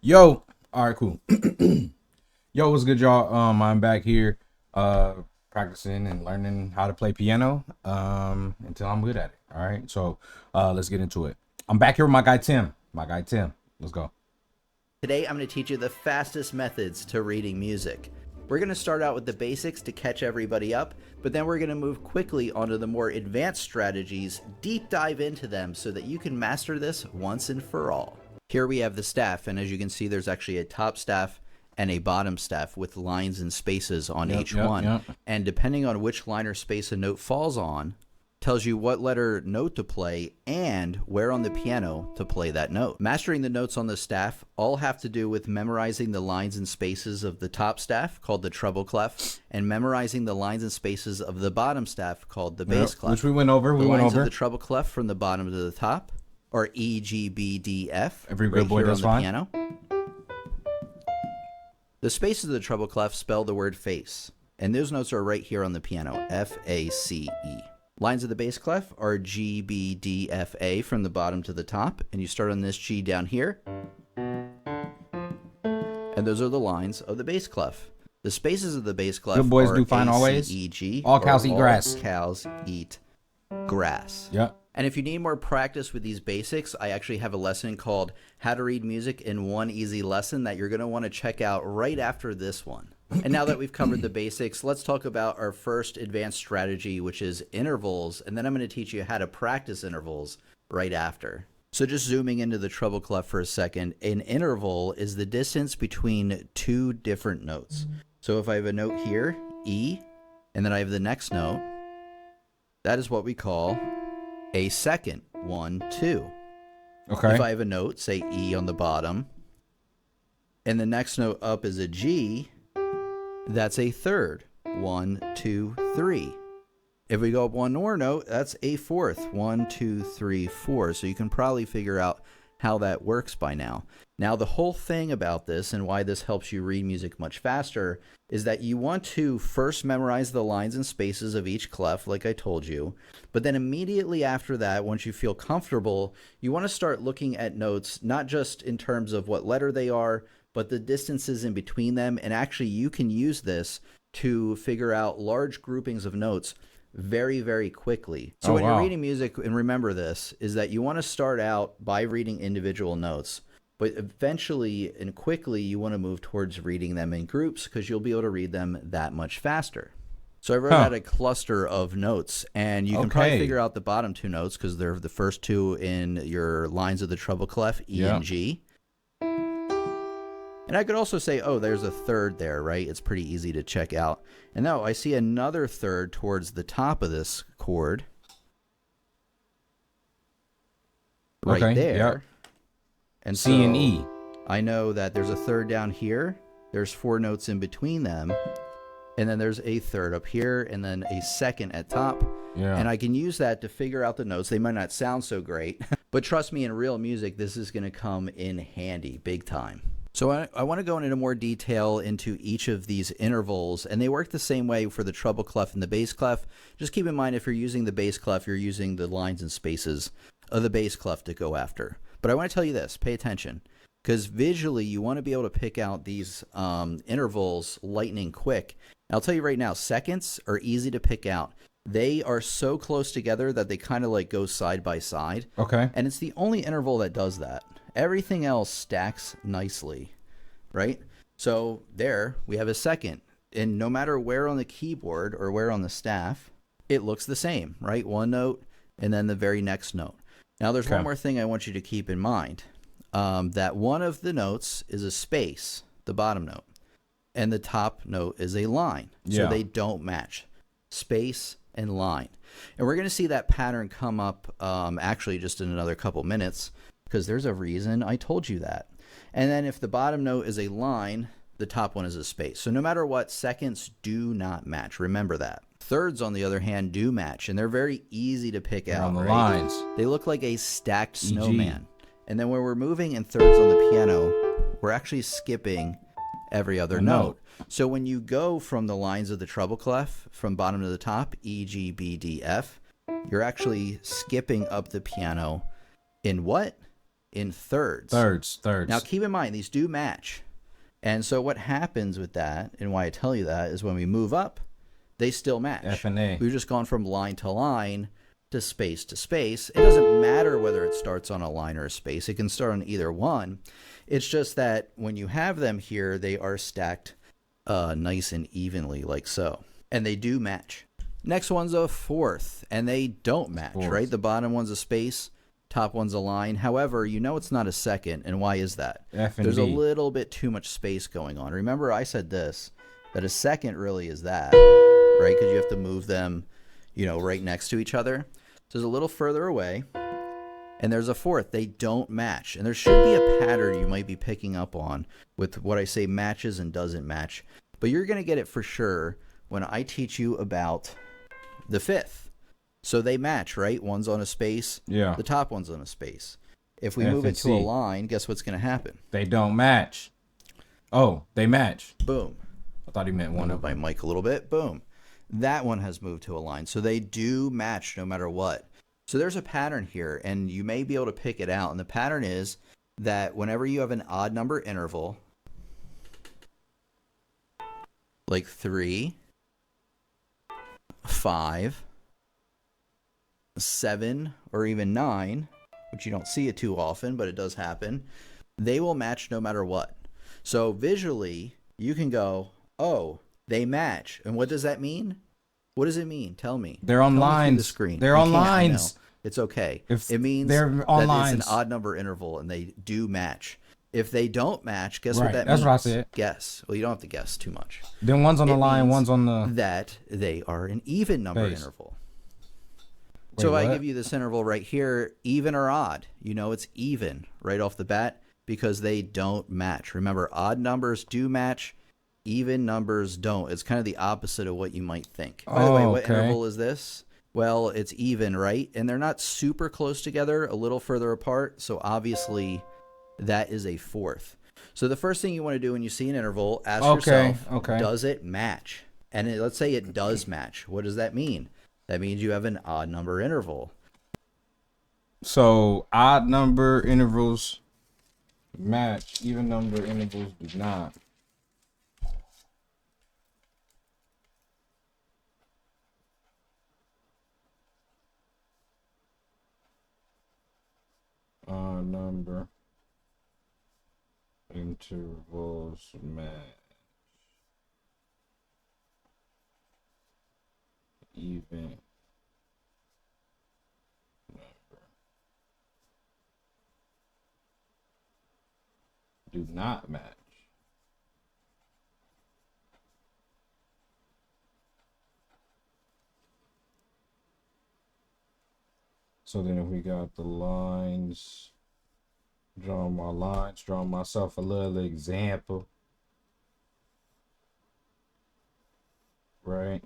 Yo, all right, cool. Yo, what's good, y'all? I'm back here, practicing and learning how to play piano, until I'm good at it. All right, so, let's get into it. I'm back here with my guy Tim. Let's go. Today I'm going to teach you the fastest methods to reading music. We're going to start out with the basics to catch everybody up, but then we're going to move quickly onto the more advanced strategies, deep dive into them so that you can master this once and for all. Here we have the staff, and as you can see, there's actually a top staff and a bottom staff with lines and spaces on each one. Yep. And depending on which line or space a note falls on, tells you what letter note to play and where on the piano to play that note. Mastering the notes on the staff all have to do with memorizing the lines and spaces of the top staff, called the treble clef, and memorizing the lines and spaces of the bottom staff, called the bass clef. Which we went over. The lines of the treble clef from the bottom to the top are E, G, B, D, F. Every good boy does fine. Piano. The spaces of the treble clef spell the word face, and those notes are right here on the piano, F-A-C-E. Lines of the bass clef are G, B, D, F, A from the bottom to the top, and you start on this G down here, and those are the lines of the bass clef. The spaces of the bass clef Good boys are do fine A, always. C, E, G. All cows eat grass. All cows eat grass. Yep. And if you need more practice with these basics, I actually have a lesson called How to Read Music in One Easy Lesson that you're going to want to check out right after this one. And now that we've covered the basics, let's talk about our first advanced strategy, which is intervals. And then I'm going to teach you how to practice intervals right after. So just zooming into the treble clef for a second, an interval is the distance between two different notes. So if I have a note here, E, and then I have the next note, that is what we call a second. 1, 2. Okay. If I have a note, say E on the bottom, and the next note up is a G, that's a third. 1, 2, 3. If we go up one more note, that's a fourth. 1, 2, 3, 4. So you can probably figure out how that works by now. Now, the whole thing about this and why this helps you read music much faster is that you want to first memorize the lines and spaces of each clef, like I told you. But then immediately after that, once you feel comfortable, you want to start looking at notes, not just in terms of what letter they are, but the distances in between them. And actually, you can use this to figure out large groupings of notes very, very quickly. So when you're reading music, and remember this, is that you want to start out by reading individual notes, but eventually and quickly you want to move towards reading them in groups because you'll be able to read them that much faster. So I wrote out a cluster of notes, and you can probably figure out the bottom two notes because they're the first two in your lines of the treble clef, E and G. And I could also say, oh, there's a third there, right? It's pretty easy to check out. And now I see another third towards the top of this chord. Right there. Yep. And C and E. I know that there's a third down here. There's 4 notes in between them. And then there's a third up here, and then a second at top. Yeah. And I can use that to figure out the notes. They might not sound so great, but trust me, in real music, this is going to come in handy big time. So I want to go into more detail into each of these intervals, and they work the same way for the treble clef and the bass clef. Just keep in mind, if you're using the bass clef, you're using the lines and spaces of the bass clef to go after. But I want to tell you this, pay attention, because visually you want to be able to pick out these intervals lightning quick. And I'll tell you right now, seconds are easy to pick out. They are so close together that they kind of like go side by side. Okay. And it's the only interval that does that. Everything else stacks nicely, right? So there we have a second. And no matter where on the keyboard or where on the staff, it looks the same, right? One note and then the very next note. Now there's one more thing I want you to keep in mind. That one of the notes is a space, the bottom note, and the top note is a line. So they don't match. Space and line. And we're going to see that pattern come up actually just in another couple minutes, because there's a reason I told you that. And then if the bottom note is a line, the top one is a space. So no matter what, seconds do not match. Remember that. Thirds, on the other hand, do match, and they're very easy to pick out. On the lines. They look like a stacked snowman. And then when we're moving in thirds on the piano, we're actually skipping every other note. So when you go from the lines of the treble clef, from bottom to the top, E, G, B, D, F, you're actually skipping up the piano in what? in thirds. Thirds. Now keep in mind, these do match. And so what happens with that, and why I tell you that, is when we move up, they still match. F and A. We've just gone from line to line to space to space. It doesn't matter whether it starts on a line or a space. It can start on either one. It's just that when you have them here, they are stacked nice and evenly like so. And they do match. Next one's a fourth, and they don't match, right? The bottom one's a space, top one's a line. However, you know it's not a second, and why is that? There's a little bit too much space going on. Remember I said this, that a second really is that, right? Because you have to move them, right next to each other. So it's a little further away. And there's a fourth. They don't match. And there should be a pattern you might be picking up on with what I say matches and doesn't match. But you're going to get it for sure when I teach you about the fifth. So they match, right? One's on a space. Yeah. The top one's on a space. If we move it to a line, guess what's going to happen? They don't match. Oh, they match. Boom. I thought he meant one of my mic a little bit. Boom. That one has moved to a line. So they do match no matter what. So there's a pattern here, and you may be able to pick it out. And the pattern is that whenever you have an odd number interval, like 3, 5, 7, or even 9, which you don't see it too often, but it does happen, they will match no matter what. So visually, you can go, oh, they match. And what does that mean? What does it mean? Tell me. They're on lines. The screen. They're on lines. It's okay. It means they're on that lines. It's an odd number interval, and they do match. If they don't match, guess what that That's means? what I said. Guess. Well, you don't have to guess too much. Then one's on the line, one's on the... That they are an even number interval. Wait, so what? I give you this interval right here, even or odd. You know it's even right off the bat because they don't match. Remember, odd numbers do match. Even numbers don't. It's kind of the opposite of what you might think. By the way, what interval is this? Well, it's even, right? And they're not super close together, a little further apart. So obviously, that is a fourth. So the first thing you want to do when you see an interval, ask yourself, does it match? And let's say it does match. What does that mean? That means you have an odd number interval. So odd number intervals match. Even number intervals do not. Odd number intervals match. Even number do not match. So then if we got the lines, drawing my lines, drawing myself a little example, right?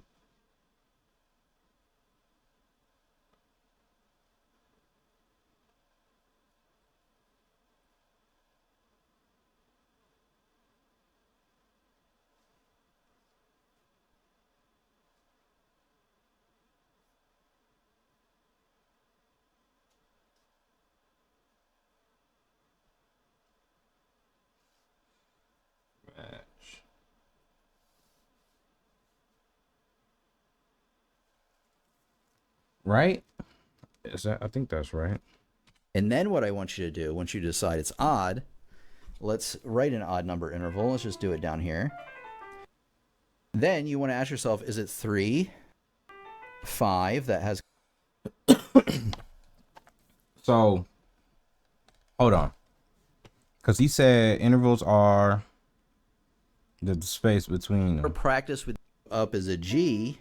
Match. Right? Is that? I think that's right. And then what I want you to do, once you decide it's odd, let's write an odd number interval. Let's just do it down here. Then you want to ask yourself, is it 3, 5 that has... So, hold on. Because he said intervals are the space between them. Practice with up is a G.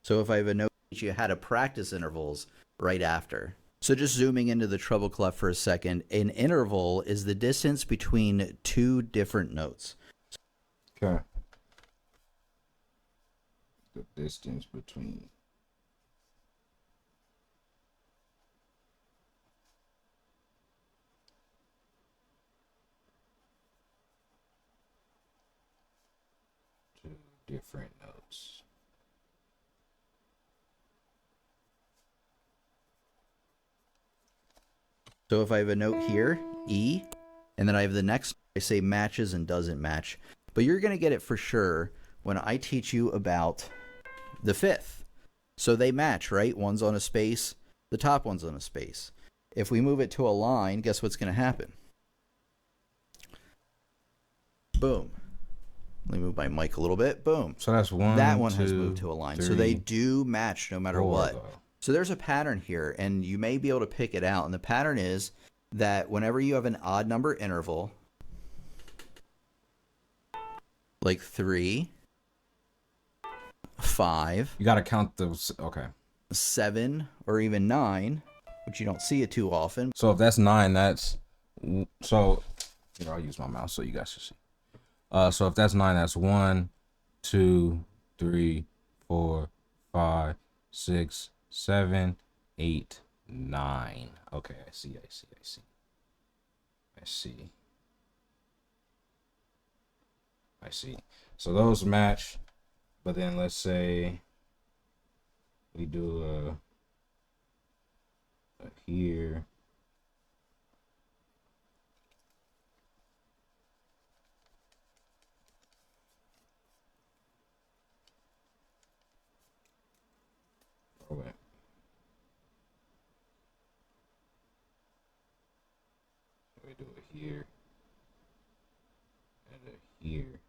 So if I have a note, you had to practice intervals right after. So just zooming into the treble clef for a second, an interval is the distance between two different notes. Okay. The distance between. Two different notes. So if I have a note here, E, and then I have the next, I say matches and doesn't match. But you're going to get it for sure when I teach you about the fifth. So they match, right? One's on a space, the top one's on a space. If we move it to a line, guess what's going to happen? Boom. Let me move my mic a little bit. Boom. So that's one. That one two, has moved to a line. 3, So they do match no matter 4, what. though. So there's a pattern here, and you may be able to pick it out. And the pattern is that whenever you have an odd number interval, like 3, 5, You got to count those. Okay. 7, or even 9, which you don't see it too often. So if that's 9, that's so. Here, I'll use my mouse so you guys can see. So if that's 9, that's 1, 2, 3, 4, 5, 6, 7, 8, 9. Okay, I see. So those match, but then let's say we do a here. Okay. We do it here and a here.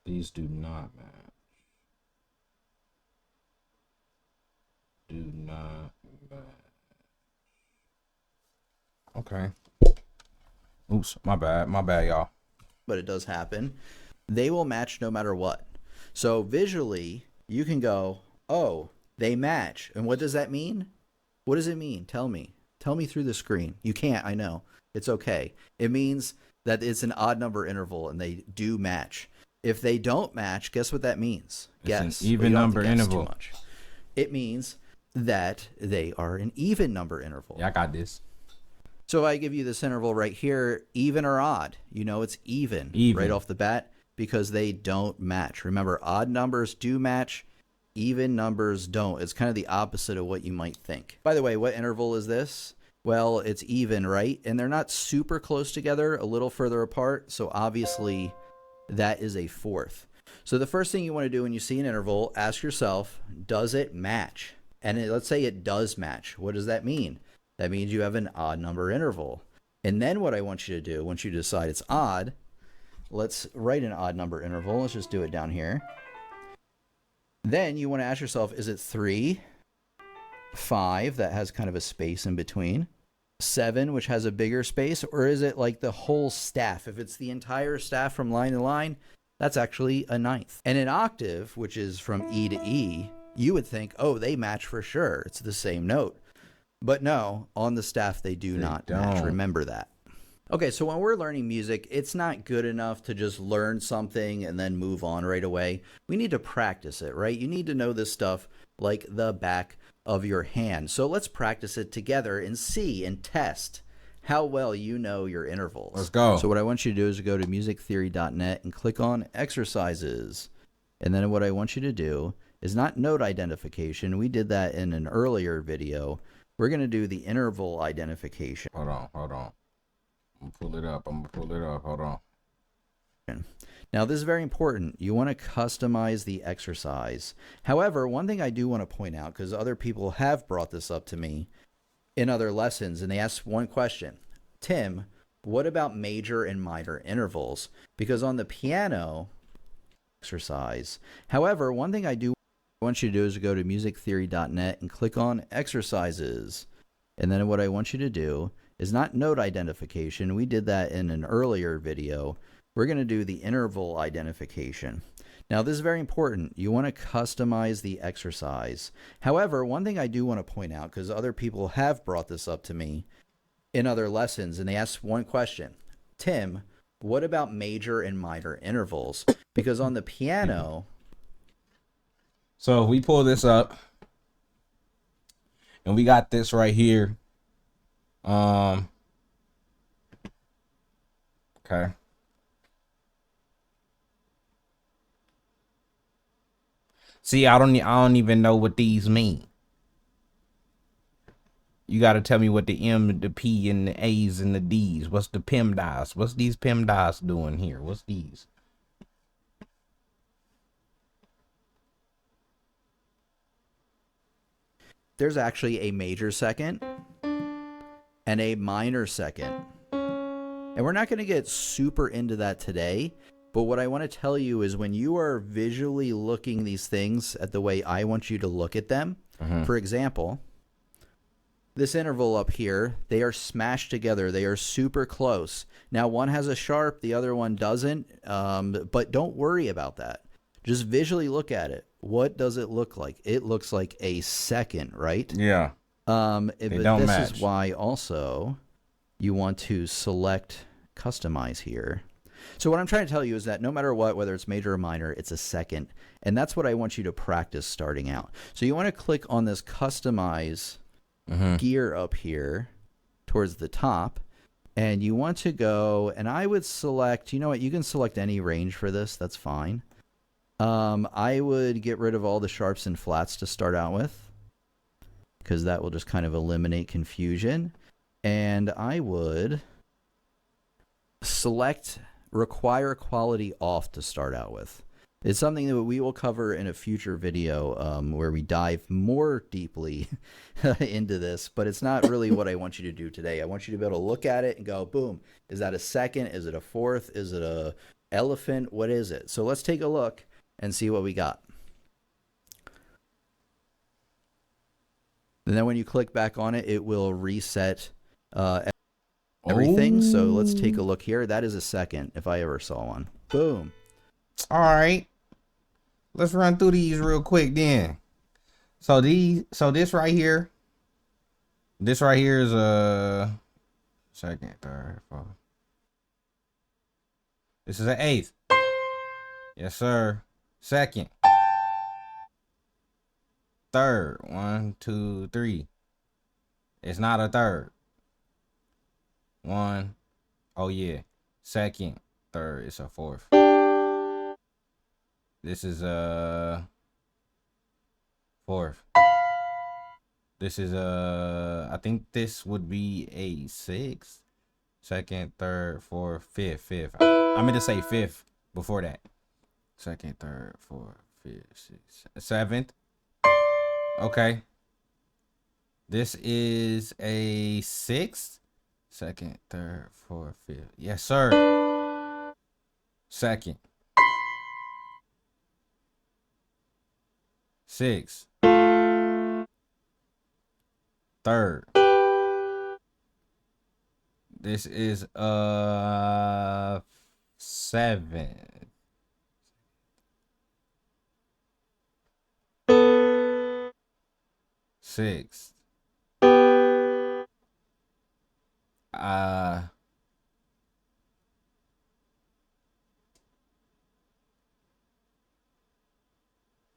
These do not match. Do not match. Okay. Oops, my bad, y'all. But it does happen. They will match no matter what. So visually, you can go, oh, they match. And what does that mean? What does it mean? Tell me. Tell me through the screen. You can't, I know. It's okay. It means that it's an odd number interval and they do match. If they don't match, guess what that means? It's an even number interval. It means that they are an even number interval. Yeah, I got this. So if I give you this interval right here, even or odd, you know it's even right off the bat because they don't match. Remember, odd numbers do match, even numbers don't. It's kind of the opposite of what you might think. By the way, what interval is this? Well, it's even, right? And they're not super close together, a little further apart. So obviously that is a fourth. So the first thing you want to do when you see an interval, ask yourself, does it match? And let's say it does match. What does that mean? That means you have an odd number interval. And then what I want you to do, once you decide it's odd, let's write an odd number interval. Let's just do it down here. Then you want to ask yourself, is it 3, 5, that has kind of a space in between, 7, which has a bigger space, or is it like the whole staff? If it's the entire staff from line to line, that's actually a ninth. And an octave, which is from E to E, you would think, oh, they match for sure. It's the same note. But no, on the staff, they do not match. Remember that. Okay, so when we're learning music, it's not good enough to just learn something and then move on right away. We need to practice it, right? You need to know this stuff like the back of your hand. So let's practice it together and see and test how well you know your intervals. Let's go. So what I want you to do is go to musictheory.net and click on exercises. And then what I want you to do is not note identification. We did that in an earlier video. We're going to do the interval identification. Hold on. I'm going to pull it up. Hold on. Now, this is very important. You want to customize the exercise. However, one thing I do want to point out, because other people have brought this up to me in other lessons, and they asked one question. Tim, what about major and minor intervals? Because on the piano exercise, however, one thing I do want you to do is go to musictheory.net and click on exercises. And then what I want you to do is not note identification. We did that in an earlier video. We're going to do the interval identification. Now, this is very important. You want to customize the exercise. However, one thing I do want to point out, because other people have brought this up to me in other lessons, and they asked one question. Tim, what about major and minor intervals? Because on the piano... So if we pull this up, and we got this right here. Okay. See, I don't even know what these mean. You got to tell me what the M, the P, and the A's and the D's. What's the PEMDAS? What's these PEMDAS doing here? What's these? There's actually a major second and a minor second. And we're not going to get super into that today. But what I want to tell you is when you are visually looking these things at the way I want you to look at them, for example, this interval up here, they are smashed together. They are super close. Now, one has a sharp, the other one doesn't. But don't worry about that. Just visually look at it. What does it look like? It looks like a second, right? Yeah. But don't this match. is why also you want to select customize here. So what I'm trying to tell you is that no matter what, whether it's major or minor, it's a second. And that's what I want you to practice starting out. So you want to click on this customize gear up here towards the top. And you want to go, and I would select, you know what, you can select any range for this. That's fine. I would get rid of all the sharps and flats to start out with, because that will just kind of eliminate confusion. And I would select require quality off to start out with. It's something that we will cover in a future video where we dive more deeply into this, but it's not really what I want you to do today. I want you to be able to look at it and go, boom, is that a second? Is it a fourth? Is it a elephant? What is it? So let's take a look and see what we got. And then when you click back on it, it will reset everything. So let's take a look here. That is a second if I ever saw one. Boom. All right. Let's run through these real quick then. So this right here is a second, third, fourth. This is an eighth. Yes, sir. Second. Third. 1, 2, 3. It's not a third. 1. Oh yeah. Second. Third. It's a fourth. This is a fourth. This is I think this would be a sixth. Second, third, fourth, fifth. I meant to say fifth before that. Second, third, fourth, fifth, sixth, seventh. Okay. This is a sixth. Second, third, fourth, fifth. Yes, sir. Second. Sixth. Third. This is seventh. Sixth.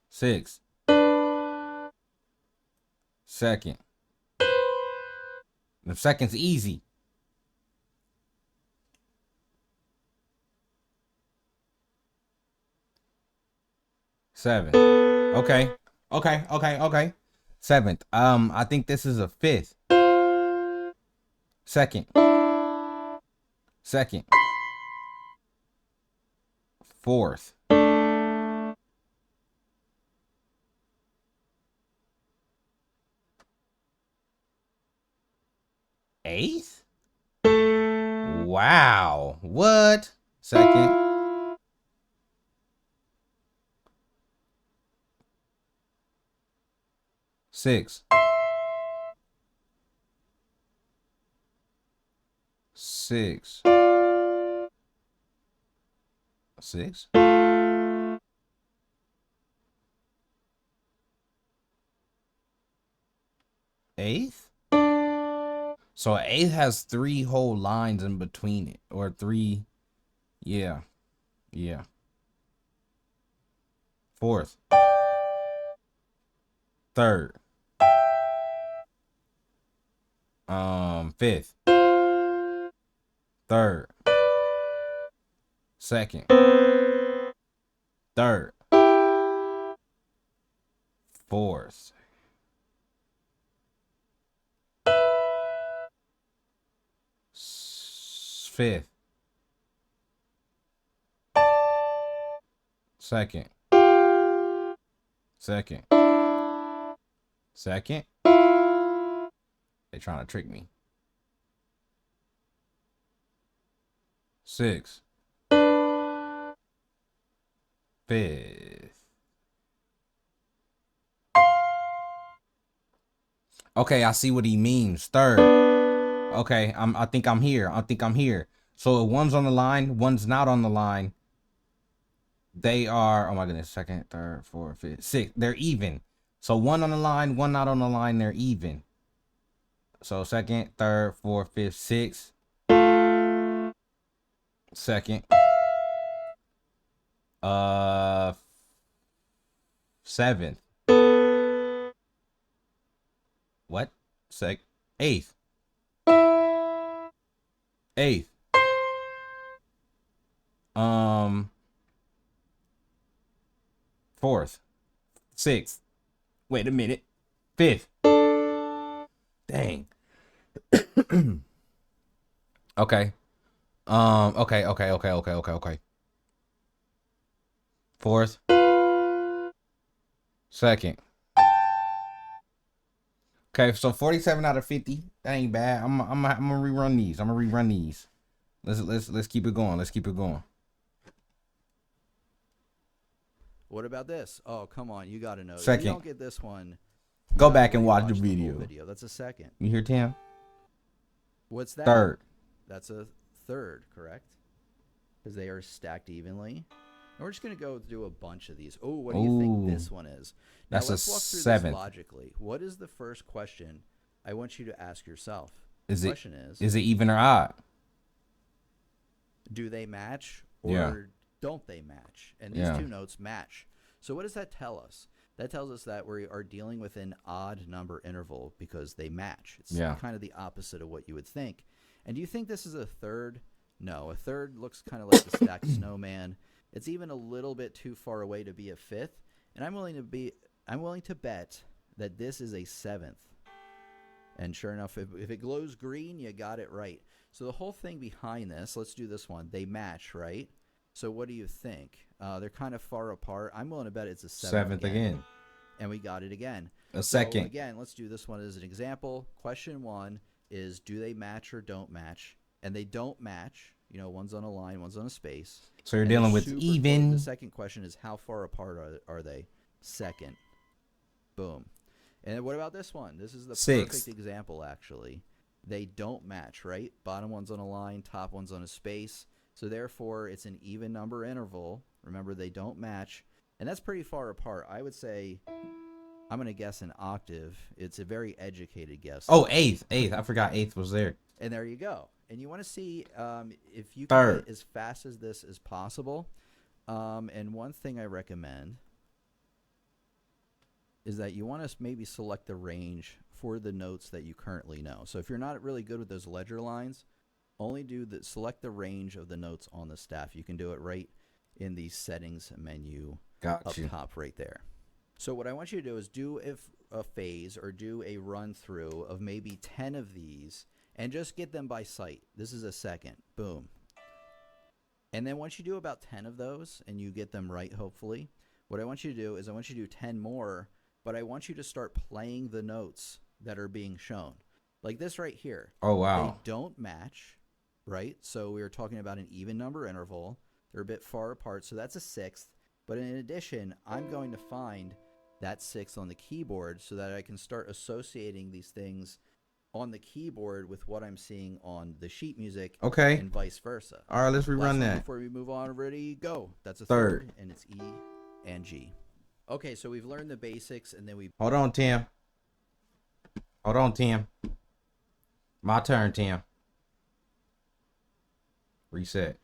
Sixth. Second. The second's easy. Seven. Okay. Seventh. I think this is a fifth. Second. Fourth. Eighth? Wow. What? Second. Six. Six. Eighth? So eighth has 3 whole lines in between it. Or 3. Yeah. Fourth. Third. Fifth. Third. Second. Third. fourth, fifth, second, second, second. They trying to trick me. Sixth, fifth. Okay, I see what he means. Third. Okay, I think I'm here. I think I'm here. So one's on the line, one's not on the line. They are, oh my goodness, second, third, fourth, fifth, sixth. They're even. So one on the line, one not on the line, they're even. So second, third, fourth, fifth, sixth. Second. Seventh. What? Eighth. Eighth. Fourth. Sixth. Wait a minute. Fifth. Dang. Okay. Okay. Fourth. Second. Okay, so 47 out of 50. That ain't bad. I'm gonna rerun these. Let's keep it going. Let's keep it going. What about this? Oh, come on, you got to know. Second. If you don't get this one, go back and watch the whole video. That's a second. You hear Tim? What's that? Third. That's a third, correct? Because they are stacked evenly. And we're just going to go through a bunch of these. Oh, what do you think this one is? Now, That's let's a walk through seventh. this logically. What is the first question I want you to ask yourself? Is the it question is it even or odd? Do they match or Yeah. don't they match? And these two notes match. So what does that tell us? That tells us that we are dealing with an odd number interval because they match. It's kind of the opposite of what you would think. And do you think this is a third? No, a third looks kind of like the stacked snowman. It's even a little bit too far away to be a fifth. And I'm willing to bet that this is a seventh. And sure enough, if it glows green, you got it right. So the whole thing behind this, let's do this one. They match, right? So what do you think? They're kind of far apart. I'm willing to bet it's a seventh again. And we got it again. A second. So again, let's do this one as an example. Question 1 is, do they match or don't match? And they don't match. You know, one's on a line, one's on a space. So you're dealing with even. The second question is, how far apart are they? Second. Boom. And what about this one? This is the perfect example, actually. They don't match, right? Bottom one's on a line, top one's on a space. So therefore, it's an even number interval. Remember, they don't match. And that's pretty far apart. I would say, I'm going to guess an octave. It's a very educated guess. Oh, eighth. I forgot eighth was there. And there you go. And you want to see if you can get as fast as this as possible. And one thing I recommend is that you want to maybe select the range for the notes that you currently know. So if you're not really good with those ledger lines, only select the range of the notes on the staff. You can do it right in the settings menu up top right there. So what I want you to do is do a phase or do a run through of maybe 10 of these and just get them by sight. This is a second. Boom. And then once you do about 10 of those and you get them right, hopefully, what I want you to do is I want you to do 10 more, but I want you to start playing the notes that are being shown. Like this right here. Oh, wow. They don't match, right? So we were talking about an even number interval. They're a bit far apart, so that's a sixth. But in addition, I'm going to find that sixth on the keyboard so that I can start associating these things on the keyboard with what I'm seeing on the sheet music. Okay. And vice versa. All right, let's rerun that. Before we move on, ready, go. That's a third, and it's E and G. Okay, so we've learned the basics, and then we... Hold on, Tim. My turn, Tim. Reset.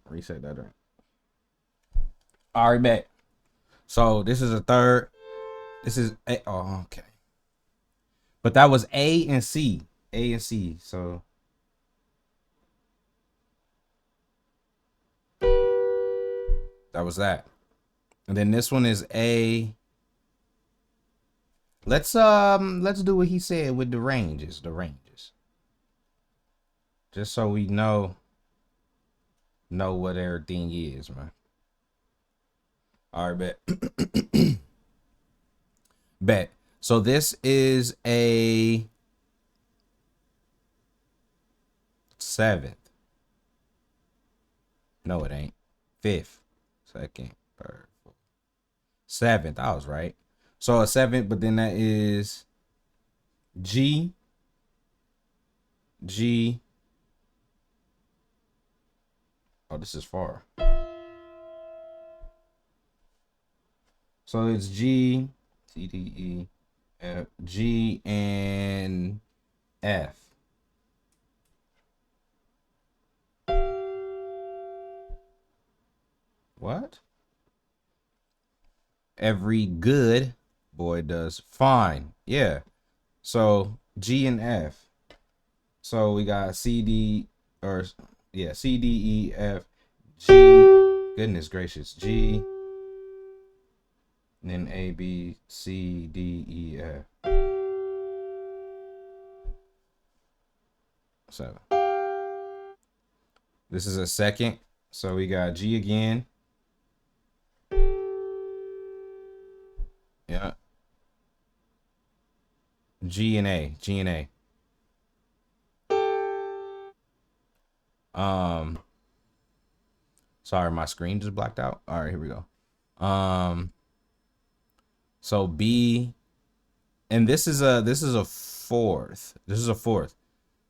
Reset that. All right, back. So this is a third. This is A. Oh, okay. But that was A and C. So that was that. And then this one is A Let's do what he said with the ranges. The ranges. Just so we know what everything is, man. All right, bet. Bet. So this is a seventh. No, it ain't. Fifth, second, third, fourth. Seventh. I was right. So a seventh, but then that is G, G. Oh, this is far. So it's G, C, D, E, F, G, and F. What? Every good boy does fine. Yeah. So G and F. So we got C, D, or yeah, C, D, E, F, G. Goodness gracious. G. And then A, B, C, D, E, F. 7. This is a second. So we got G again. Yeah. G and A. G and A. Sorry, my screen just blacked out. All right, here we go. So B, and this is a fourth. This is a fourth.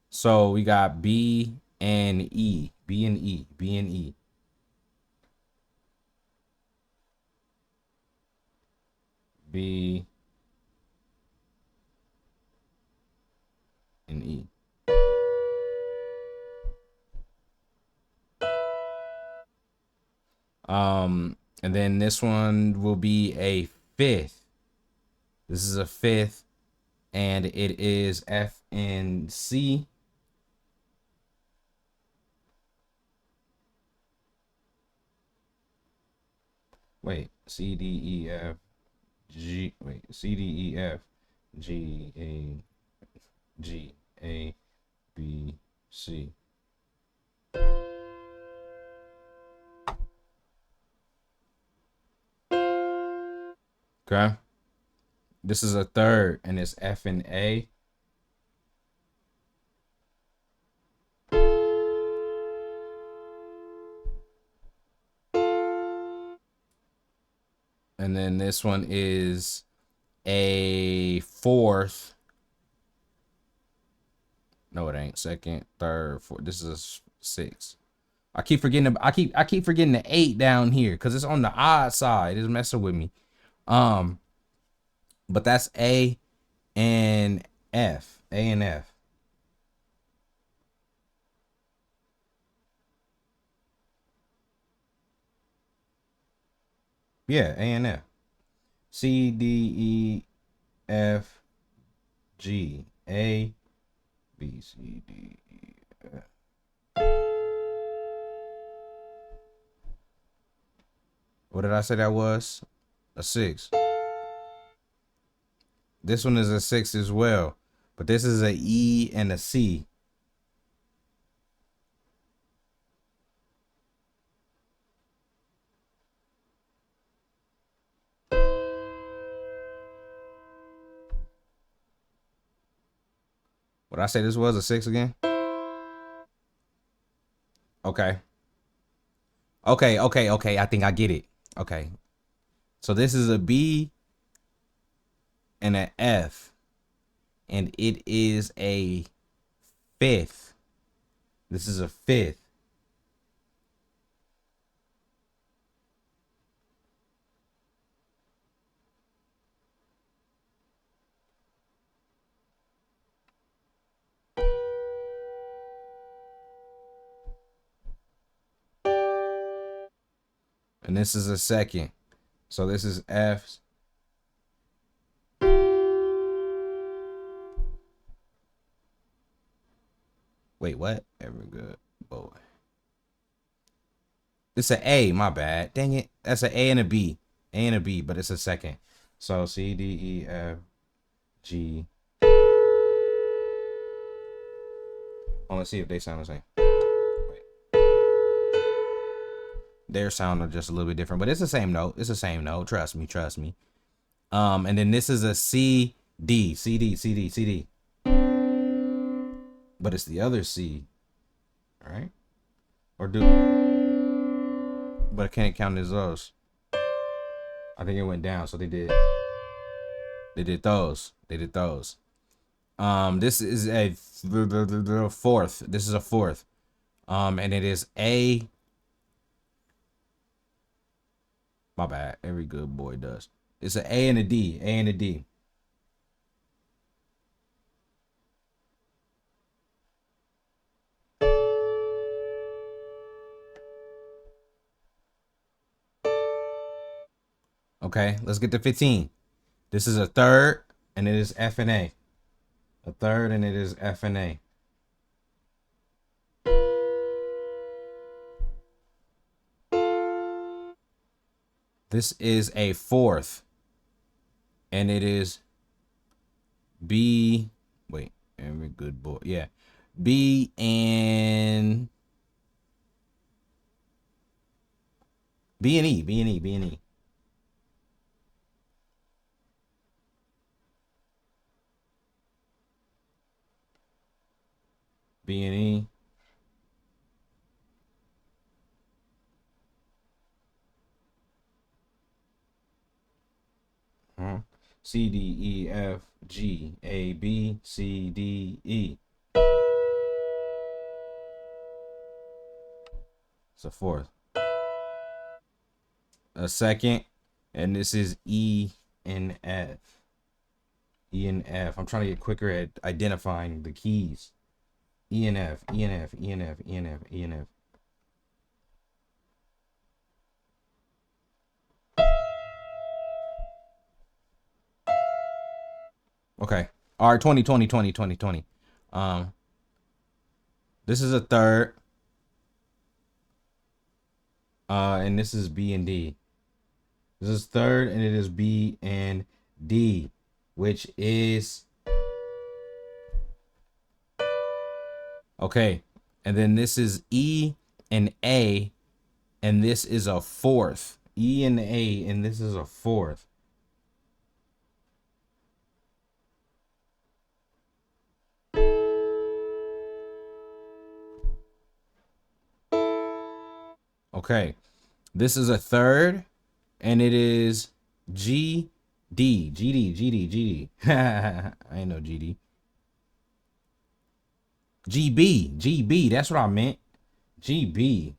So we got B and E. B and E. B and E. B and E. And then this one will be a fifth. This is a fifth, and it is F and C. Wait, C, D, E, F, G. Wait, C, D, E, F, G, A, G, A, B, C. Okay. This is a third, and it's F and A. And then this one is a fourth. No, it ain't. Second, third, fourth. This is a six. I keep forgetting. I keep forgetting the 8 down here because it's on the odd side. It's messing with me. But that's A and F. A and F. Yeah, A and F. C, D, E, F, G, A, B, C, D, E, F. What did I say that was? A 6. This one is a 6 as well. But this is a E and a C. What I say this was a 6 again? Okay. Okay. I think I get it. Okay. So this is a B and an F. And it is a fifth. This is a fifth. And this is a second. So this is F's. Wait, what? Ever good boy. It's an A, my bad. Dang it. That's an A and a B. A and a B, but it's a second. So C, D, E, F, G. Oh, let's see if they sound the same. Wait. Their sound are just a little bit different, but it's the same note. It's the same note. Trust me, trust me. And then this is a C D, C D, C D, C D. But it's the other C, right? Or do? But I can't count as those. I think it went down, so they did. They did those. They did those. This is a fourth. This is a fourth. And it is A. My bad. Every good boy does. It's an A and a D. A and a D. Okay, let's get to 15. This is a third, and it is F and A. A third, and it is F and A. This is a fourth, and it is B. Wait, every good boy. Yeah, B and B and E. B and E. B and E. B and E. C D E F G A B C D E. It's a fourth. A second, and this is E and F. E and F. I'm trying to get quicker at identifying the keys. E and F, E and F, E and F, E and F, E and F. Okay. All right, 20, 20, 20, 20, 20. This is a third. And this is B and D. This is third, and it is B and D, which is okay. And then this is E and A, and this is a fourth. E and A, and this is a fourth. Okay. This is a third, and it is G D. G D, G D, G D. I ain't no G D. G B, G B. That's what I meant. G B.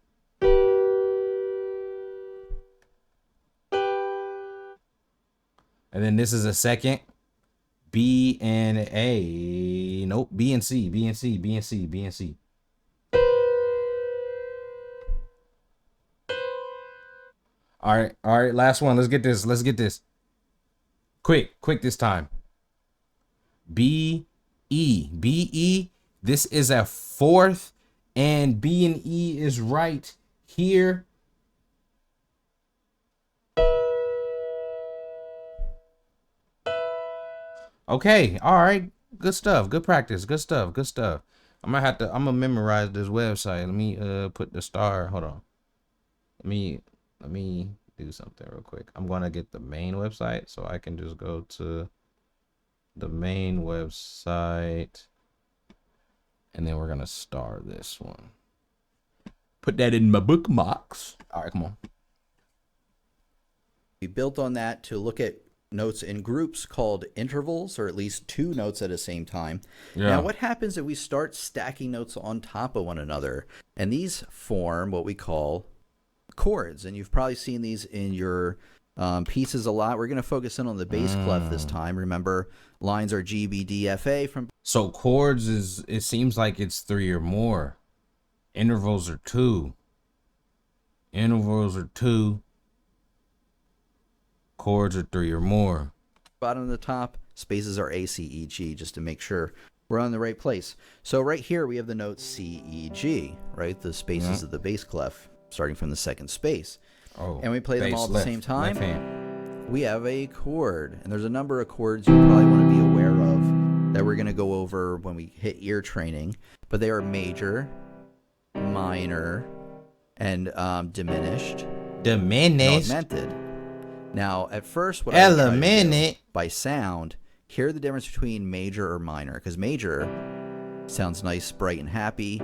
And then this is a second. B and A. Nope. B and C. B and C. B and C. B and C. All right. All right. Last one. Let's get this. Let's get this. Quick this time. B E. B E. This is a fourth, and B and E is right here. Okay, all right. Good stuff. Good practice. Good stuff. Good stuff. I'm gonna memorize this website. Let me put the star. Hold on. Let me do something real quick. I'm gonna get the main website so I can just go to the main website, and then we're gonna star this one. Put that in my bookmarks. All right, come on. We built on that to look at notes in groups called intervals, or at least two notes at the same time. Yeah. Now, what happens if we start stacking notes on top of one another? And these form what we call chords. And you've probably seen these in your pieces a lot. We're going to focus in on the bass clef this time. Remember, lines are G, B, D, F, A. So chords is, it seems like it's 3 or more. Intervals are 2. Intervals are 2. Chords are 3 or more. Bottom of the top, spaces are A, C, E, G, just to make sure we're on the right place. So right here we have the note C, E, G, right? The spaces of the bass clef starting from the second space. Oh, and we play them all at the same time. Left hand. we have a chord. And there's a number of chords you probably want to be aware of that we're going to go over when we hit ear training. But they are major, minor, and diminished. And augmented. Now, at first, what I would try to do by sound, hear the difference between major or minor. Because major sounds nice, bright, and happy.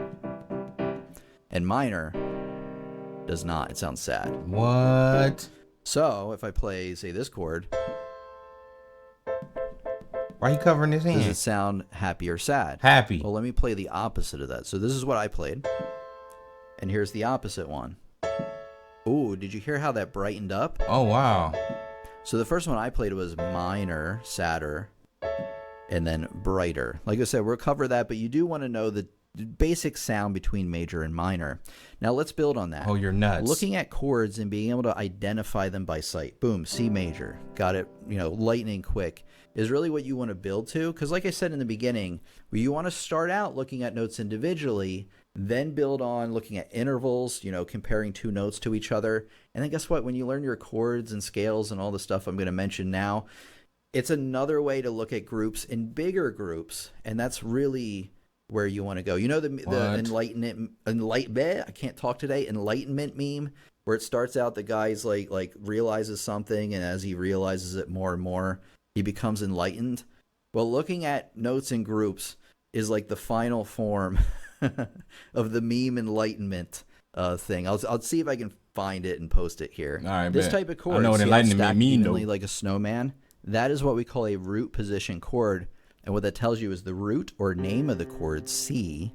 And minor does not. It sounds sad. What? So, if I play, say, this chord, why are you covering his hand? does it sound happy or sad? Happy. Well, let me play the opposite of that. So this is what I played. And here's the opposite one. Ooh, did you hear how that brightened up? Oh, wow. So the first one I played was minor, sadder, and then brighter. Like I said, we'll cover that, but you do want to know the basic sound between major and minor. Now let's build on that. Oh, you're nuts. Looking at chords and being able to identify them by sight. Boom, C major. Got it, lightning quick is really what you want to build to. Because like I said in the beginning, you want to start out looking at notes individually, then build on looking at intervals, comparing two notes to each other. And then guess what? When you learn your chords and scales and all the stuff I'm going to mention now, it's another way to look at groups in bigger groups. And that's really where you want to go. The enlightenment, I can't talk today, enlightenment meme, where it starts out the guy's like realizes something, and as he realizes it more and more, he becomes enlightened. Well, looking at notes in groups is like the final form of the meme enlightenment thing. I'll see if I can find it and post it here. All right, this bet. type of chord, I know what enlightenment means, though. like a snowman. That is what we call a root position chord. And what that tells you is the root or name of the chord, C,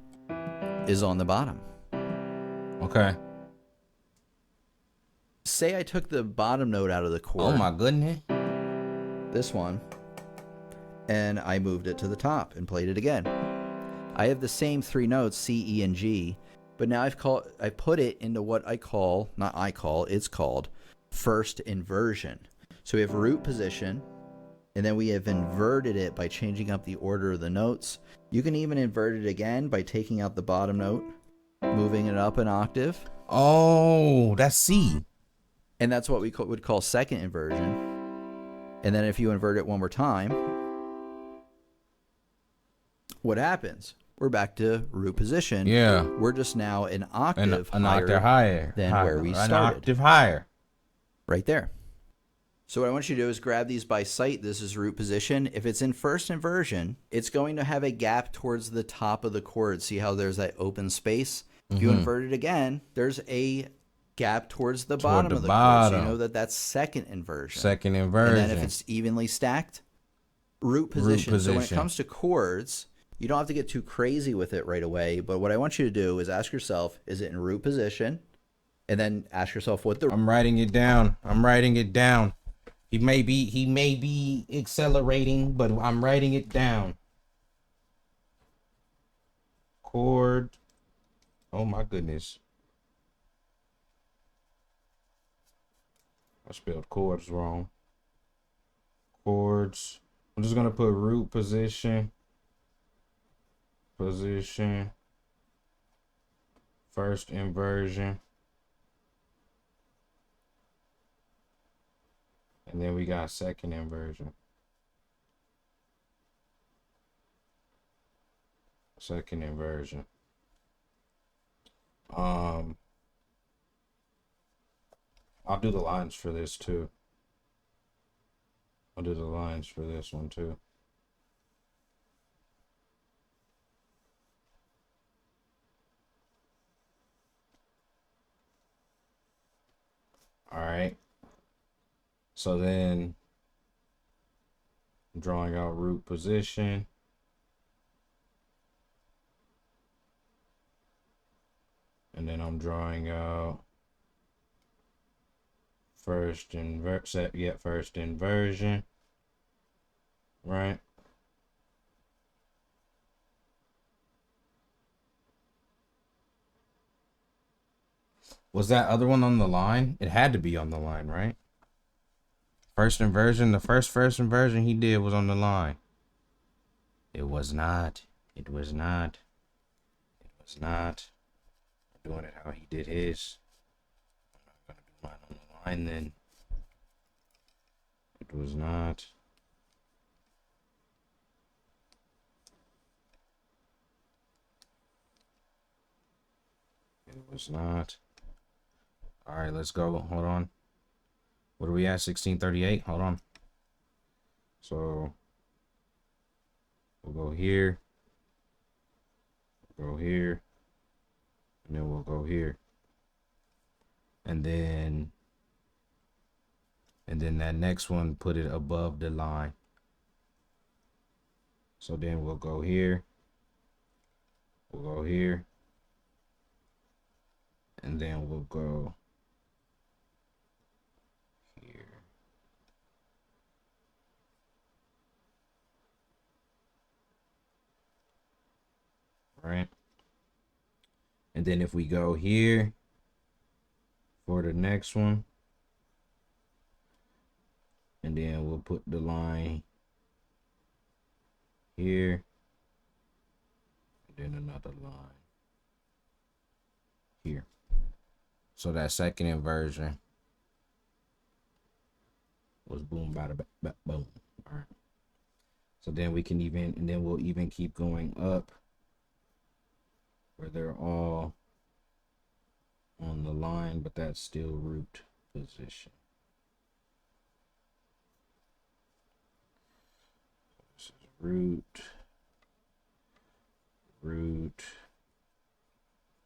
is on the bottom. Okay. Say I took the bottom note out of the chord. Oh, my goodness. This one. And I moved it to the top and played it again. I have the same three notes, C, E, and G. But now I put it into what it's called first inversion. So we have root position. And then we have inverted it by changing up the order of the notes. You can even invert it again by taking out the bottom note, moving it up an octave. Oh, that's C. And that's what we would call second inversion. And then if you invert it one more time, what happens? We're back to root position. Yeah. We're just now an octave higher than where we started. An octave higher. Right there. So what I want you to do is grab these by sight. This is root position. If it's in first inversion, it's going to have a gap towards the top of the chord. See how there's that open space? If you invert it again, there's a gap towards the bottom of the chord. So you know that's second inversion. Second inversion. And then if it's evenly stacked, root position. So when it comes to chords, you don't have to get too crazy with it right away. But what I want you to do is ask yourself, is it in root position? And then ask yourself what the... I'm writing it down. He may be accelerating, but I'm writing it down. Chord. Oh my goodness. I spelled chords wrong. Chords. I'm just gonna put root position. First inversion. And then we got second inversion. I'll do the lines for this too. I'll do the lines for this one too. All right. So then I'm drawing out root position. And then I'm drawing out first inversion. Right? Was that other one on the line? It had to be on the line, right? First inversion, the first inversion he did was on the line. It was not. I'm doing it how he did his. I'm not gonna do mine on the line then. It was not. It was not. All right, let's go. Hold on. What are we at? 1638. Hold on. So we'll go here. Go here. And then we'll go here. And then that next one, put it above the line. So then we'll go here. We'll go here. And then we'll go here. Right? And then if we go here for the next one, and then we'll put the line here, and then another line here. So that second inversion was boom, bada, boom. All right. So then we can even, and then we'll even keep going up where they're all on the line, but that's still root position. This is root, root.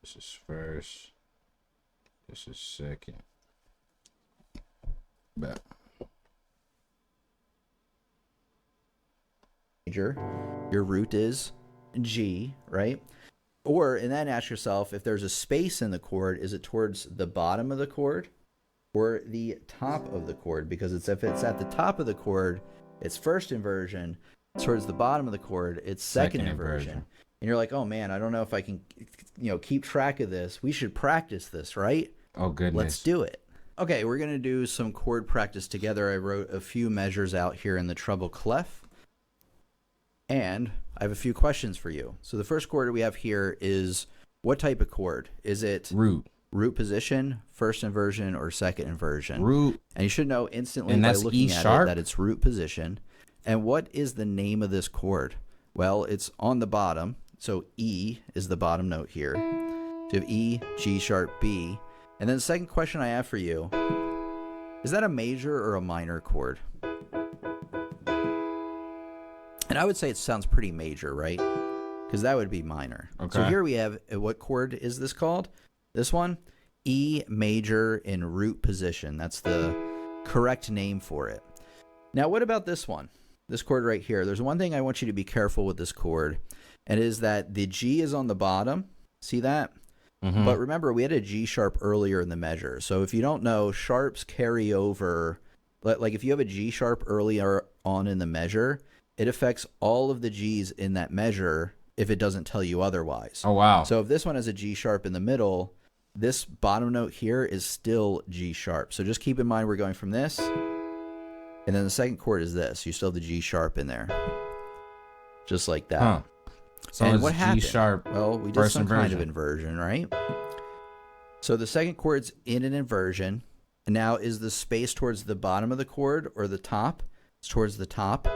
This is first. This is second. But Major, your root is G, right? Or, and then ask yourself, if there's a space in the chord, is it towards the bottom of the chord or the top of the chord? Because if it's at the top of the chord, it's first inversion. Towards the bottom of the chord, it's second inversion. And you're like, oh man, I don't know if I can, keep track of this. We should practice this, right? oh goodness. Let's do it. Okay, we're going to do some chord practice together. I wrote a few measures out here in the treble clef. And I have a few questions for you. So the first chord we have here is, what type of chord? Is it root position, first inversion, or second inversion? Root. And you should know instantly And by that's looking E at sharp? it that it's root position. And what is the name of this chord? Well, it's on the bottom. So E is the bottom note here. So you have E, G sharp, B. And then the second question I have for you, is that a major or a minor chord? And I would say it sounds pretty major, right? Because that would be minor. Okay. So here we have, what chord is this called? This one, E major in root position. That's the correct name for it. Now, what about this one? This chord right here. There's one thing I want you to be careful with this chord, and it is that the G is on the bottom. See that? Mm-hmm. But remember, we had a G sharp earlier in the measure. So if you don't know, sharps carry over. Like if you have a G sharp earlier on in the measure, it affects all of the G's in that measure if it doesn't tell you otherwise. Oh, wow. So if this one has a G sharp in the middle, this bottom note here is still G sharp. So just keep in mind we're going from this, and then the second chord is this. You still have the G sharp in there. Just like that. Huh. So and it's what G happened? sharp. Well, we did first some kind of inversion. inversion, right? So the second chord's in an inversion. And now is the space towards the bottom of the chord or the top? It's towards the top.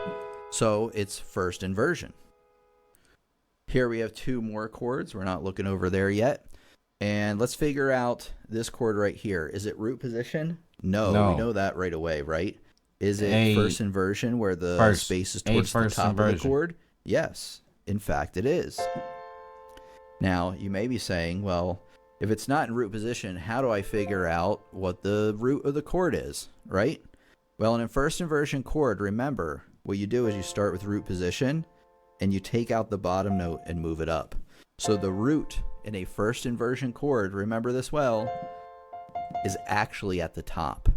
So it's first inversion. Here we have two more chords. We're not looking over there yet. And let's figure out this chord right here. Is it root position? No. We know that right away, right? Is it first inversion where the space is towards the top of the chord? Yes, in fact it is. Now, you may be saying, well, if it's not in root position, how do I figure out what the root of the chord is, right? Well, in a first inversion chord, remember, what you do is you start with root position and you take out the bottom note and move it up. So the root in a first inversion chord, remember this well, is actually at the top.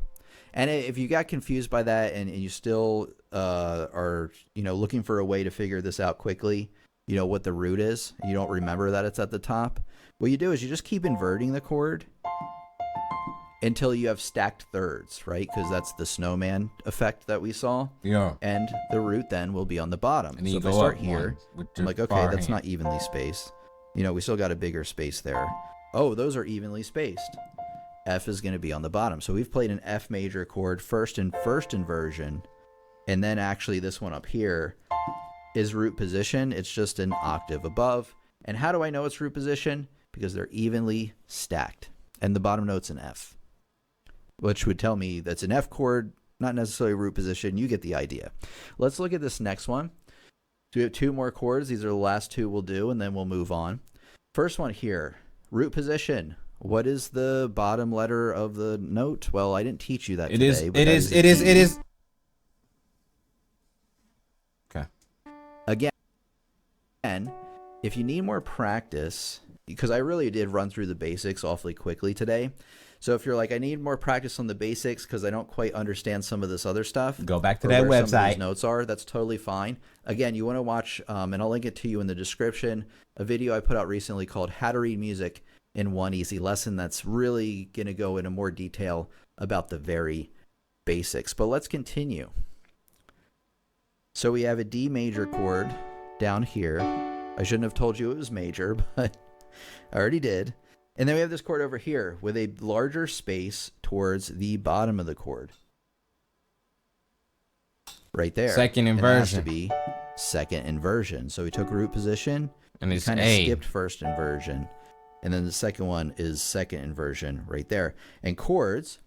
And if you got confused by that and you still are looking for a way to figure this out quickly, what the root is, you don't remember that it's at the top, what you do is you just keep inverting the chord until you have stacked thirds, right? Because that's the snowman effect that we saw. Yeah. And the root then will be on the bottom. And so if I start here, I'm like, okay, that's not evenly spaced. We still got a bigger space there. Oh, those are evenly spaced. F is going to be on the bottom. So we've played an F major chord first inversion, and then actually this one up here is root position. It's just an octave above. And how do I know it's root position? Because they're evenly stacked, and the bottom note's an F, which would tell me that's an F chord, not necessarily root position. You get the idea. Let's look at this next one. So we have 2 more chords. These are the last 2 we'll do, and then we'll move on. First one here, root position. What is the bottom letter of the note? Well, I didn't teach you that today. It is. Okay. Again, if you need more practice, because I really did run through the basics awfully quickly today. So if you're like, I need more practice on the basics because I don't quite understand some of this other stuff, go back to that where some of website. these notes are, that's totally fine. Again, you want to watch, and I'll link it to you in the description, a video I put out recently called How to Read Music in One Easy Lesson. That's really going to go into more detail about the very basics. But let's continue. So we have a D major chord down here. I shouldn't have told you it was major, but I already did. And then we have this chord over here with a larger space towards the bottom of the chord. Right there. Second inversion. And it has to be second inversion. So we took root position, And it's kind of A. skipped first inversion. And then the second one is second inversion right there. And chords,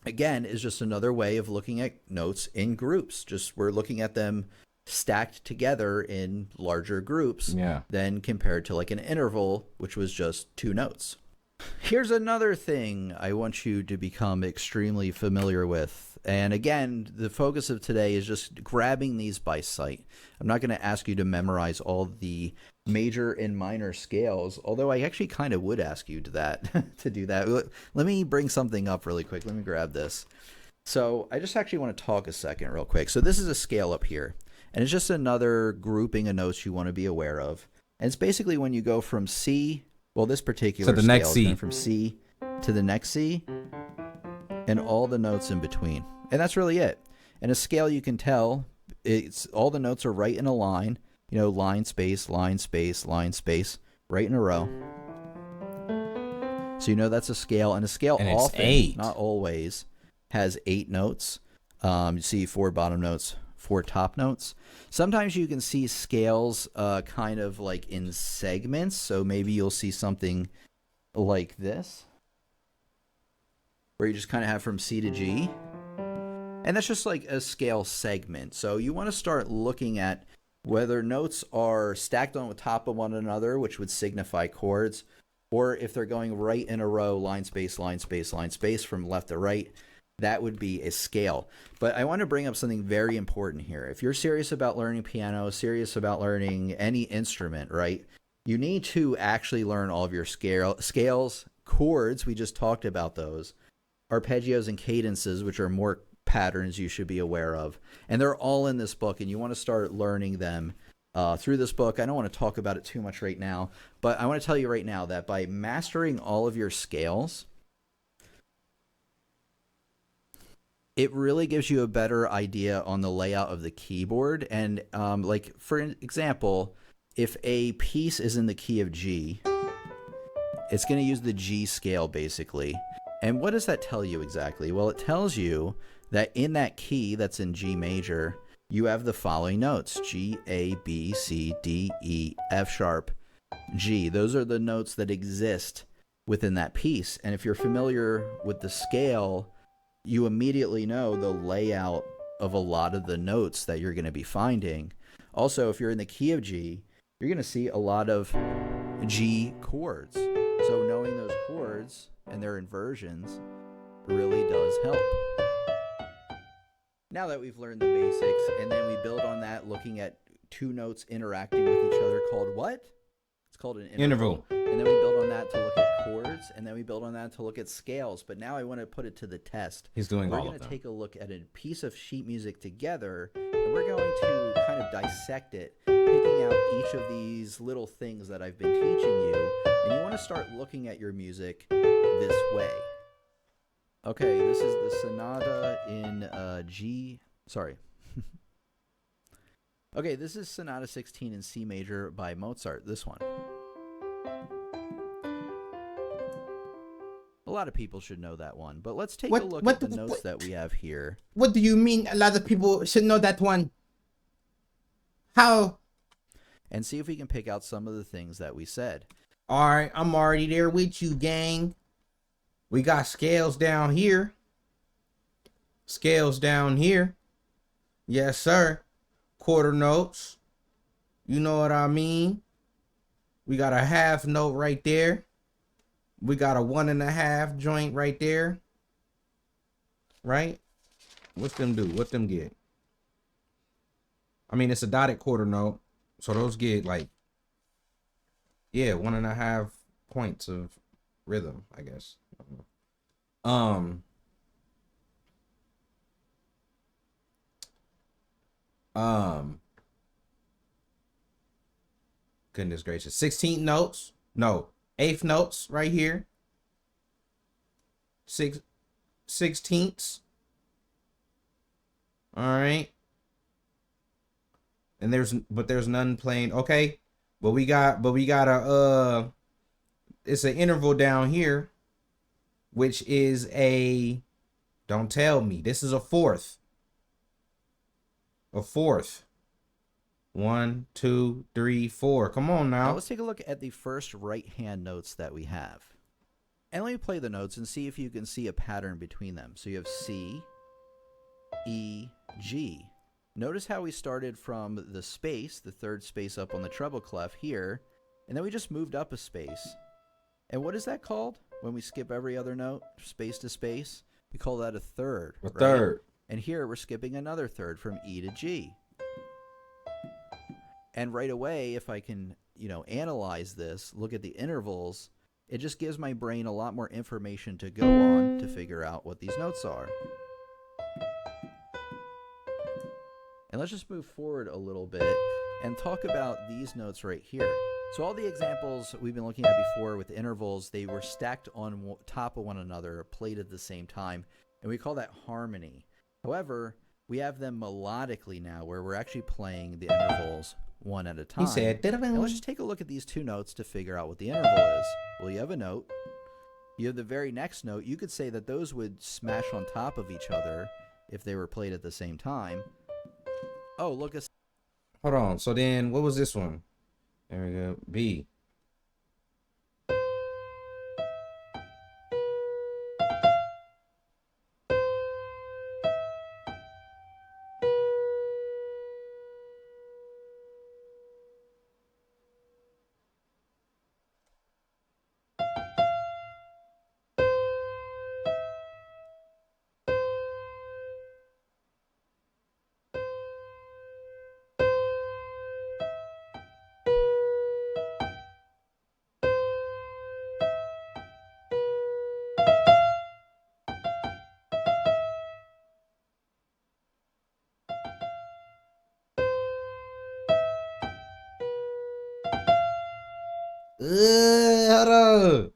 again, is just another way of looking at notes in groups. Just we're looking at them stacked together in larger groups than compared to like an interval, which was just 2 notes. Here's another thing I want you to become extremely familiar with. And again, the focus of today is just grabbing these by sight. I'm not going to ask you to memorize all the major and minor scales, although I actually kind of would ask you to do that. Let me bring something up really quick. Let me grab this. So I just actually want to talk a second real quick. So this is a scale up here. And it's just another grouping of notes you want to be aware of. And it's basically when you go from C, well, this particular the scale next is C. going from C to the next C and all the notes in between. And that's really it. And a scale, you can tell, it's all the notes are right in a line, line, space, line, space, line, space, right in a row. So that's a scale. And a scale And it's often, 8. not always, has 8 notes. You see 4 bottom notes, 4 top notes. Sometimes you can see scales kind of like in segments. So maybe you'll see something like this, where you just kind of have from C to G. And that's just like a scale segment. So you want to start looking at whether notes are stacked on top of one another, which would signify chords, or if they're going right in a row, line, space, line, space, line, space, from left to right. That would be a scale. But I want to bring up something very important here. If you're serious about learning piano, serious about learning any instrument, right, you need to actually learn all of your scales, chords, we just talked about those, arpeggios and cadences, which are more patterns you should be aware of. And they're all in this book, and you want to start learning them through this book. I don't want to talk about it too much right now, but I want to tell you right now that by mastering all of your scales, it really gives you a better idea on the layout of the keyboard. And like, for example, if a piece is in the key of G, it's going to use the G scale basically. And what does that tell you exactly? Well, it tells you that in that key that's in G major, you have the following notes: G, A, B, C, D, E, F sharp, G. Those are the notes that exist within that piece. And if you're familiar with the scale, you immediately know the layout of a lot of the notes that you're going to be finding. Also, if you're in the key of G, you're going to see a lot of G chords. So knowing those chords and their inversions really does help. Now that we've learned the basics, and then we build on that looking at 2 notes interacting with each other, called what? It's called an interval. And then we build on that to look at chords, and then we build on that to look at scales. But now I want to put it to the test. He's doing We're all going of to them. take a look at a piece of sheet music together, and we're going to kind of dissect it, picking out each of these little things that I've been teaching you. And you want to start looking at your music this way. Okay, this is the sonata in G. Sorry. Okay, this is Sonata 16 in C major by Mozart, this one. A lot of people should know that one. But let's take What- a look what- at the notes what- that we have here. What do you mean a lot of people should know that one? How? And see if we can pick out some of the things that we said. All right, I'm already there with you, gang. We got scales down here. Scales down here. Yes, sir. Quarter notes. You know what I mean? We got a half note right there. We got a 1.5 joint right there. Right? What's them do? What them get? I mean, it's a dotted quarter note. So those get like, yeah, 1.5 points of rhythm, I guess. Um, goodness gracious. 16th notes. No, 8th notes right here. 16ths. All right. And there's none playing. Okay. But we got a it's an interval down here, which is a, don't tell me, this is a fourth. A fourth. 1, 2, 3, 4. Come on Now now. let's take a look at the first right-hand notes that we have. And let me play the notes and see if you can see a pattern between them. So you have C, E, G. Notice how we started from the space, the third space up on the treble clef here, and then we just moved up a space. And what is that called when we skip every other note, space to space? We call that a third. A third. And here we're skipping another third from E to G. And right away, if I can, analyze this, look at the intervals, it just gives my brain a lot more information to go on to figure out what these notes are. And let's just move forward a little bit and talk about these notes right here. So all the examples we've been looking at before with intervals, they were stacked on top of one another, played at the same time, and we call that harmony. However, we have them melodically now, where we're actually playing the intervals one at a time. He said, And let's just take a look at these two notes to figure out what the interval is. Well, you have a note. You have the very next note. You could say that those would smash on top of each other if they were played at the same time. Oh, look. hold on. So then, what was this one? There we go. B. Hold on.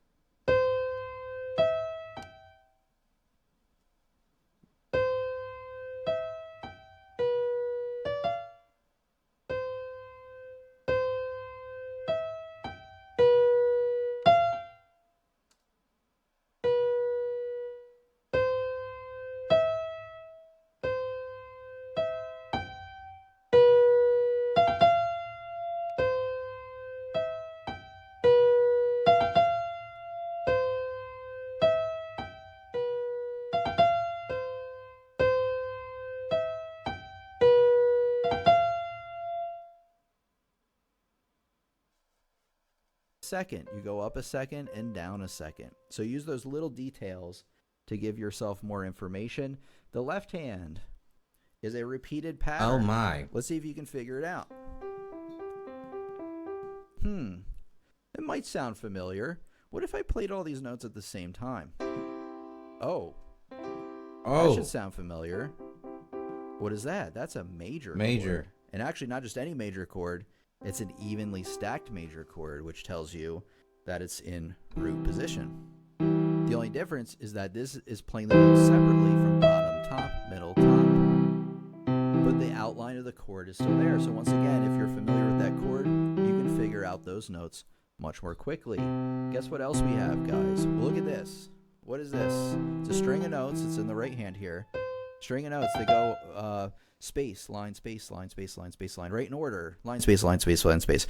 Second, you go up a second and down a second. So use those little details to give yourself more information. The left hand is a repeated pattern. Oh my. Let's see if you can figure it out. It might sound familiar. What if I played all these notes at the same time? Oh. That should sound familiar. What is that? That's a major chord. And actually not just any major chord. It's an evenly stacked major chord, which tells you that it's in root position. The only difference is that this is playing the notes separately from bottom, top, middle, top. But the outline of the chord is still there. So once again, if you're familiar with that chord, you can figure out those notes much more quickly. Guess what else we have, guys? Well, look at this. What is this? It's a string of notes. It's in the right hand here. String of notes. They go space, line, space, line, space, line, space, line. Right in order. Line, space, line, space, line, space.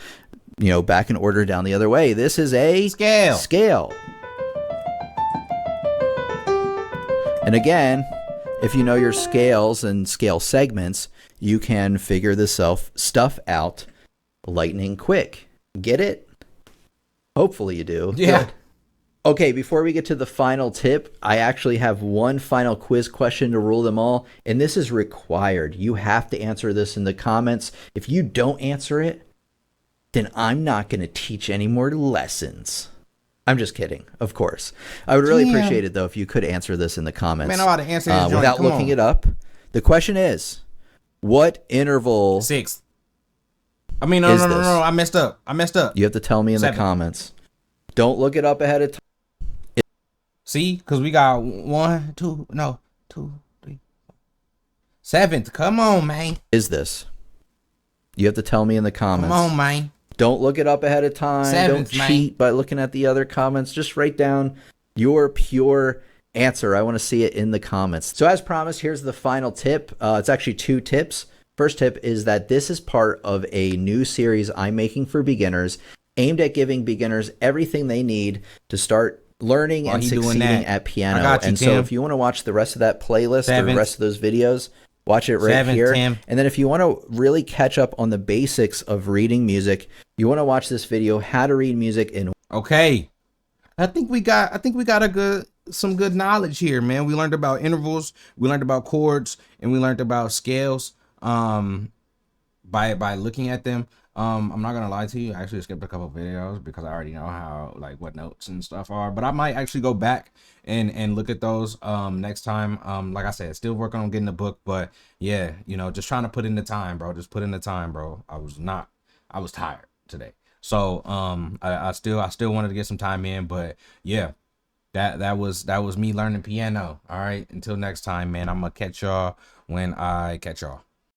You know, back in order down the other way. This is a Scale. Scale. And again, if you know your scales and scale segments, you can figure this stuff out lightning quick. Get it? Hopefully you do. Yeah. Good. Okay, before we get to the final tip, I actually have one final quiz question to rule them all, and this is required. You have to answer this in the comments. If you don't answer it, then I'm not going to teach any more lessons. I'm just kidding, of course. I would really appreciate it, though, if you could answer this in the comments. Man, I ought to answer this joint. Without Come looking on. it up. The question is, what interval 6. I mean, no, is no, no, this? no, I messed up. You have to tell me in 7. the comments. Don't look it up ahead of time. See, because we got 1, 2, 3, 7th. Come on, man. Is this? You have to tell me in the comments. Come on, man. Don't look it up ahead of time. 7th, Don't man. cheat by looking at the other comments. Just write down your pure answer. I want to see it in the comments. So as promised, here's the final tip. It's actually 2 tips. First tip is that this is part of a new series I'm making for beginners, aimed at giving beginners everything they need to start learning While and he doing succeeding that, at piano. I got you, And so Tim. if you want to watch the rest of that playlist or the 7th. rest of those videos, watch it right 7th, here. Tim. And then if you want to really catch up on the basics of reading music, you want to watch this video, How to Read Music in Okay. I think we got some good knowledge here, man. We learned about intervals, we learned about chords, and we learned about scales by looking at them. I'm not gonna lie to you, I actually skipped a couple of videos because I already know how, like, what notes and stuff are, but I might actually go back and look at those next time. Like I said, still working on getting the book, but yeah, you know, just trying to put in the time, bro. Just put in the time, bro. I was tired today. So I still wanted to get some time in, but yeah, that was me learning piano. All right, until next time, man. I'm gonna catch y'all when I catch y'all.